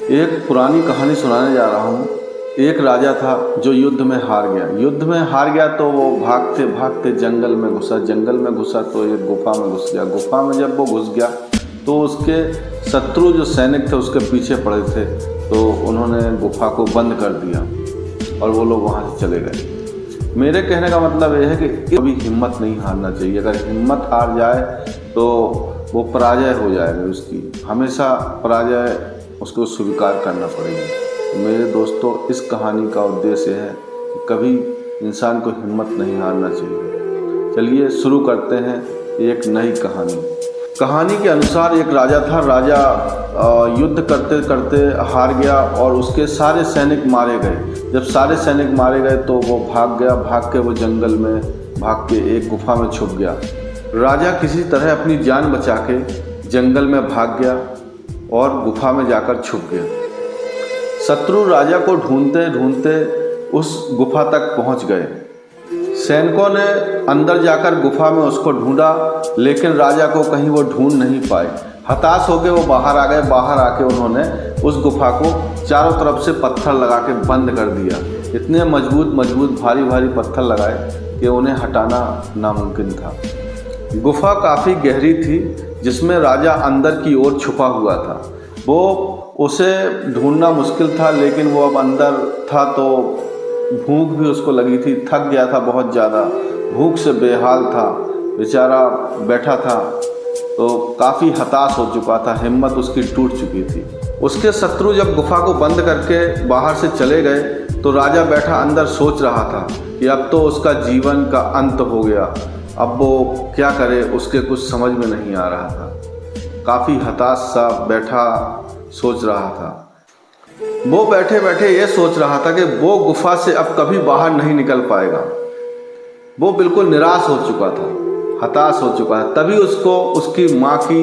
एक पुरानी कहानी सुनाने जा रहा हूँ। एक राजा था जो युद्ध में हार गया। युद्ध में हार गया तो वो भागते भागते जंगल में घुसा। जंगल में घुसा तो एक गुफा में घुस गया। गुफा में जब वो घुस गया तो उसके शत्रु जो सैनिक थे उसके पीछे पड़े थे, तो उन्होंने गुफा को बंद कर दिया और वो लोग वहाँ से चले गए। मेरे कहने का मतलब यह है कि कभी हिम्मत नहीं हारना चाहिए। अगर हिम्मत हार जाए तो वो पराजय हो जाएगी उसकी, हमेशा पराजय उसको स्वीकार करना पड़ेगा। तो मेरे दोस्तों, इस कहानी का उद्देश्य है कि कभी इंसान को हिम्मत नहीं हारना चाहिए। चलिए शुरू करते हैं एक नई कहानी। कहानी के अनुसार एक राजा था। राजा युद्ध करते करते हार गया और उसके सारे सैनिक मारे गए। जब सारे सैनिक मारे गए तो वो भाग गया। भाग के वो जंगल में भाग के एक गुफा में छुप गया। राजा किसी तरह अपनी जान बचा के जंगल में भाग गया और गुफा में जाकर छुप गया। शत्रु राजा को ढूंढते ढूंढते उस गुफा तक पहुंच गए। सैनिकों ने अंदर जाकर गुफा में उसको ढूंढा, लेकिन राजा को कहीं वो ढूंढ नहीं पाए। हताश होकर वो बाहर आ गए। बाहर आके उन्होंने उस गुफा को चारों तरफ से पत्थर लगा के बंद कर दिया। इतने मजबूत भारी भारी पत्थर लगाए कि उन्हें हटाना नामुमकिन था। गुफा काफ़ी गहरी थी जिसमें राजा अंदर की ओर छुपा हुआ था। वो उसे ढूंढना मुश्किल था, लेकिन वो अब अंदर था तो भूख भी उसको लगी थी। थक गया था बहुत ज़्यादा, भूख से बेहाल था, बेचारा बैठा था तो काफ़ी हताश हो चुका था। हिम्मत उसकी टूट चुकी थी। उसके शत्रु जब गुफा को बंद करके बाहर से चले गए तो राजा बैठा अंदर सोच रहा था कि अब तो उसका जीवन का अंत हो गया। अब वो क्या करे, उसके कुछ समझ में नहीं आ रहा था। काफ़ी हताश सा बैठा सोच रहा था। वो बैठे बैठे ये सोच रहा था कि वो गुफा से अब कभी बाहर नहीं निकल पाएगा। वो बिल्कुल निराश हो चुका था, हताश हो चुका है। तभी उसको उसकी माँ की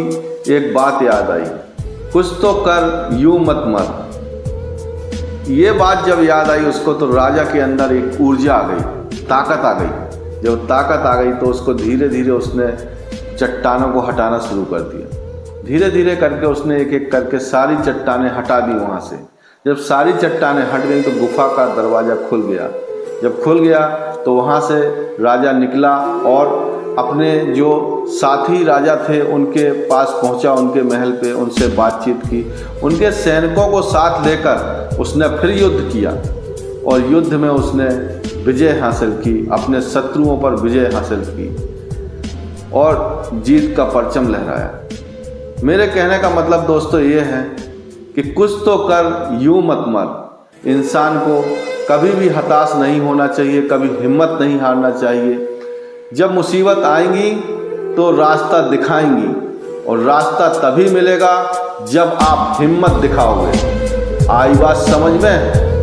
एक बात याद आई, कुछ तो कर यूं मत मर। ये बात जब याद आई उसको तो राजा के अंदर एक ऊर्जा आ गई, ताकत आ गई। जब ताकत आ गई तो उसको धीरे धीरे उसने चट्टानों को हटाना शुरू कर दिया। धीरे धीरे करके उसने एक एक करके सारी चट्टानें हटा दी वहाँ से। जब सारी चट्टानें हट गई तो गुफा का दरवाज़ा खुल गया। जब खुल गया तो वहाँ से राजा निकला और अपने जो साथी राजा थे उनके पास पहुँचा, उनके महल पे उनसे बातचीत की। उनके सैनिकों को साथ लेकर उसने फिर युद्ध किया और युद्ध में उसने विजय हासिल की, अपने शत्रुओं पर विजय हासिल की और जीत का परचम लहराया। मेरे कहने का मतलब दोस्तों ये है कि कुछ तो कर यूं मत मर। इंसान को कभी भी हताश नहीं होना चाहिए, कभी हिम्मत नहीं हारना चाहिए। जब मुसीबत आएंगी तो रास्ता दिखाएंगी और रास्ता तभी मिलेगा जब आप हिम्मत दिखाओगे। आई बात समझ में?